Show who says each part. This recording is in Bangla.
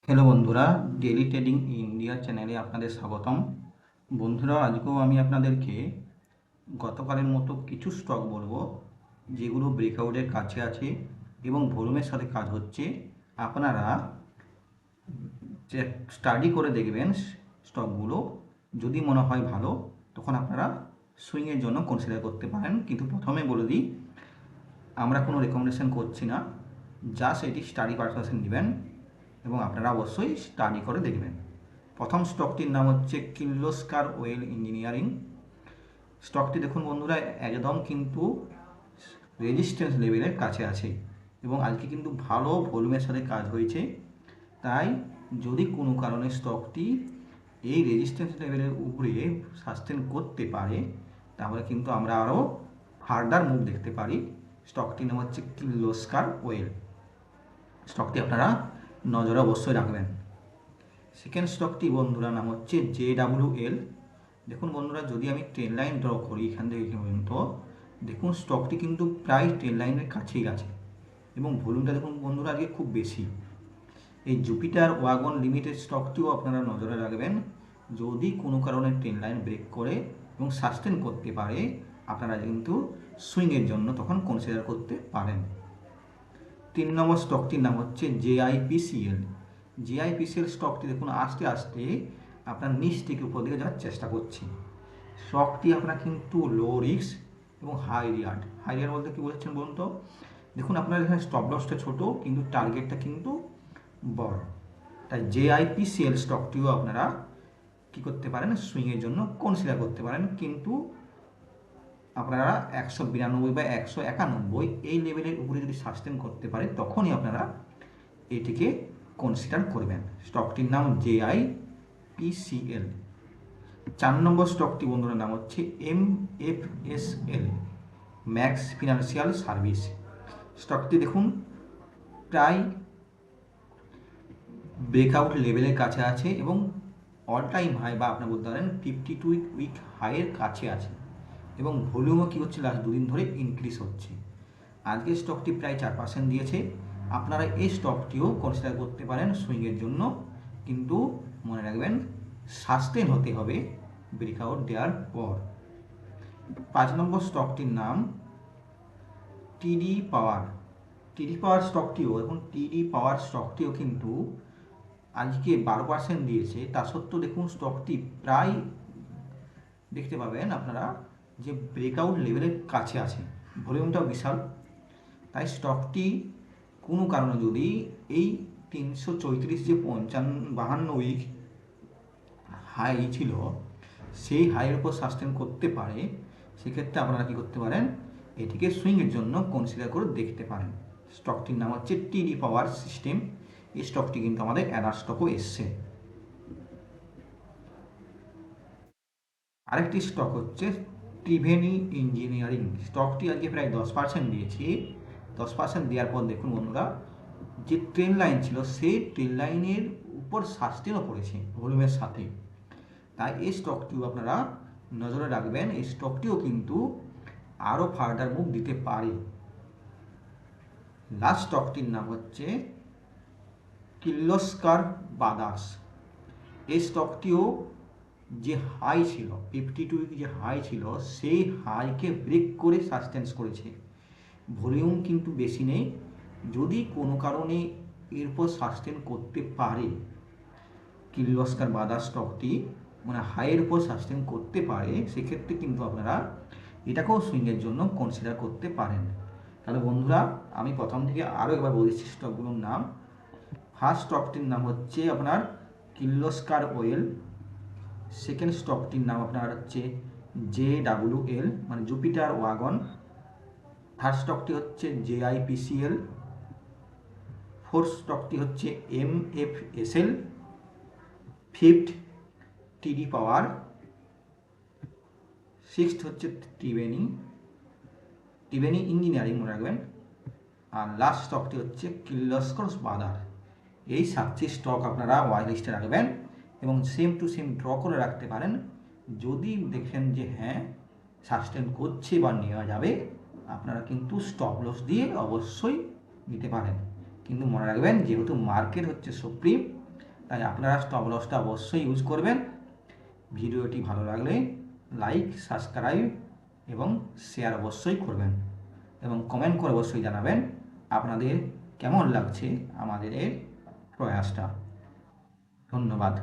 Speaker 1: হ্যালো বন্ধুরা, ডেইলি ট্রেডিং ইন্ডিয়া চ্যানেলে আপনাদের স্বাগতম। বন্ধুরা, আজকেও আমি আপনাদেরকে গতকালের মতো কিছু স্টক বলবো যেগুলো ব্রেকআউটের কাছে আছে এবং ভলিউমের সাথে কাজ হচ্ছে। আপনারা স্টাডি করে দেখবেন স্টকগুলো, যদি মনে হয় ভালো তখন আপনারা সুইংয়ের জন্য কনসিডার করতে পারেন। কিন্তু প্রথমে বলে দিই, আমরা কোনো রেকমেন্ডেশন করছি না, জাস্ট এটি স্টাডি পারপাসে নেবেন এবং আপনারা অবশ্যই স্টাডি করে দেখবেন। প্রথম স্টকটির নাম হচ্ছে কির্লোস্কার ওয়েল ইঞ্জিনিয়ারিং। স্টকটি দেখুন বন্ধুরা, একদম কিন্তু রেজিস্ট্যান্স লেভেলের কাছে আছে এবং আজকে কিন্তু ভালো ভলিউমের সাথে কাজ হয়েছে। তাই যদি কোনো কারণে স্টকটি এই রেজিস্ট্যান্স লেভেলের উপরে সাস্টেন করতে পারে, তাহলে কিন্তু আমরা আরও হার্ডার মুভ দেখতে পারি। স্টকটির নাম হচ্ছে কির্লোস্কার ওয়েল। স্টকটি আপনারা নজরে অবশ্যই রাখবেন। সেকেন্ড স্টকটি বন্ধুরা নাম হচ্ছে JWL। দেখুন বন্ধুরা, যদি আমি ট্রেন লাইন ড্র করি এখান থেকে এখানে পর্যন্ত, দেখুন স্টকটি কিন্তু প্রায় ট্রেন লাইনের কাছেই আছে এবং ভলিউমটা দেখুন বন্ধুরা আজকে খুব বেশি। এই জুপিটার ওয়াগন লিমিটেড স্টকটিও আপনারা নজরে রাখবেন। যদি কোনো কারণে ট্রেন লাইন ব্রেক করে এবং সাস্টেন করতে পারে, আপনারা কিন্তু সুইংয়ের জন্য তখন কনসিডার করতে পারেন। 3 নম্বর স্টকটির নাম হচ্ছে JIPCL। JIPCL স্টকটি দেখুন আস্তে আস্তে আপনার নিচ থেকে উপর দিকে যাওয়ার চেষ্টা করছে। স্টকটি আপনার কিন্তু লো রিস্ক এবং হাই রিয়ার্ড। হাই রিয়ার্ড বলতে কী বলছেন বলুন তো? দেখুন আপনার এখানে স্টপ লসটা ছোটো কিন্তু টার্গেটটা কিন্তু বড়। তাই JIPCL স্টকটিও আপনারা কী করতে পারেন, সুইংয়ের জন্য কনসিডার করতে পারেন। কিন্তু আপনারা 192 বা 191 এই লেভেলের উপরে যদি সাস্টেন করতে পারে, তখনই আপনারা এটিকে কনসিডার করবেন। স্টকটির নাম JIPCL। 4 নম্বর স্টকটি বন্ধুরা নাম হচ্ছে MFSL, ম্যাক্স ফিনান্সিয়াল সার্ভিস। স্টকটি দেখুন প্রায় ব্রেকআউট লেভেলের কাছে আছে এবং অল টাইম হাই বা আপনি বলতে পারেন 52 উইক হাইয়ের কাছে আছে এবং ভলিউমও কী হচ্ছে, লাস্ট দুদিন ধরে ইনক্রিজ হচ্ছে। আজকে স্টকটি প্রায় 4% দিয়েছে। আপনারা এই স্টকটিও কনসিডার করতে পারেন সুইংয়ের জন্য, কিন্তু মনে রাখবেন সাস্টেন হতে হবে ব্রেকআউট দেওয়ার পর। 5 নম্বর স্টকটির নাম টিডি পাওয়ার। টিডি পাওয়ার স্টকটিও, এখন টিডি পাওয়ার স্টকটিও কিন্তু আজকে 12% দিয়েছে। তা সত্ত্বেও দেখুন স্টকটি প্রায় দেখতে পাবেন আপনারা যে ব্রেকআউট লেভেলের কাছে আছে, ভলিউমটাও বিশাল। তাই স্টকটি কোনো কারণে যদি এই 334 যে 52 উইক হাই ছিল, সেই হাইয়ের উপর সাস্টেন করতে পারে, সেক্ষেত্রে আপনারা কী করতে পারেন, এটিকে সুইংয়ের জন্য কনসিডার করে দেখতে পারেন। স্টকটির নাম হচ্ছে টিডি পাওয়ার সিস্টেম। এই স্টকটি কিন্তু আমাদের অ্যাডার স্টকও এসছে। আরেকটি স্টক হচ্ছে ত্রিভেণী ইঞ্জিনিয়ারিং। স্টকটি আজকে প্রায় 10% দিয়েছি। 10% দেওয়ার পর দেখুন বন্ধুরা, যে ট্রেন লাইন ছিল সেই ট্রেন লাইনের উপর সাস্টেনও করেছে ভলিউমের সাথে। তাই এই স্টকটিও আপনারা নজরে রাখবেন। এই স্টকটিও কিন্তু আরও ফার্দার মুভ দিতে পারে। লাস্ট স্টকটির নাম হচ্ছে কির্লোস্কার ব্রাদার্স। এই স্টকটিও যে হাই ছিল 52 যে হাই ছিল, সেই হাইকে ব্রেক করে সাস্টেন্স করেছে। ভলিউম কিন্তু বেশি নেই। যদি কোনো কারণে এরপর সাস্টেন করতে পারে, কির্লোস্কার ব্রাদার্স স্টকটি মানে হাইয়ের উপর সাস্টেন করতে পারে, সেক্ষেত্রে কিন্তু আপনারা এটাকেও সুইংয়ের জন্য কনসিডার করতে পারেন। তাহলে বন্ধুরা, আমি প্রথম থেকে আরও একবার বলছি স্টকগুলোর নাম। ফার্স্ট স্টকটির নাম হচ্ছে আপনার কির্লোস্কার ওয়েল। সেকেন্ড স্টকটির নাম আপনার হচ্ছে JWL মানে জুপিটার ওয়াগন। থার্ড স্টকটি হচ্ছে JIPCL। ফোর্থ স্টকটি হচ্ছে MFSL। ফিফথ টিডি পাওয়ার। সিক্সথ হচ্ছে ত্রিবেণী ইঞ্জিনিয়ারিং মনে রাখবেন। আর লাস্ট স্টকটি হচ্ছে কির্লোস্কার ব্রাদার্স। এই 7টি স্টক আপনারা ওয়াচ লিস্টে রাখবেন এবং সেম টু সেম ড্র করে রাখতে পারেন। যদি দেখেন যে হ্যাঁ সাস্টেন করছে বা নেওয়া যাবে, আপনারা কিন্তু স্টপ লস দিয়ে অবশ্যই নিতে পারেন। কিন্তু মনে রাখবেন, যেহেতু মার্কেট হচ্ছে সুপ্রিম, তাই আপনারা স্টপ লসটা অবশ্যই ইউজ করবেন। ভিডিওটি ভালো লাগলে লাইক, সাবস্ক্রাইব এবং শেয়ার অবশ্যই করবেন এবং কমেন্ট করে অবশ্যই জানাবেন আপনাদের কেমন লাগছে আমাদের এই প্রয়াসটা। ধন্যবাদ।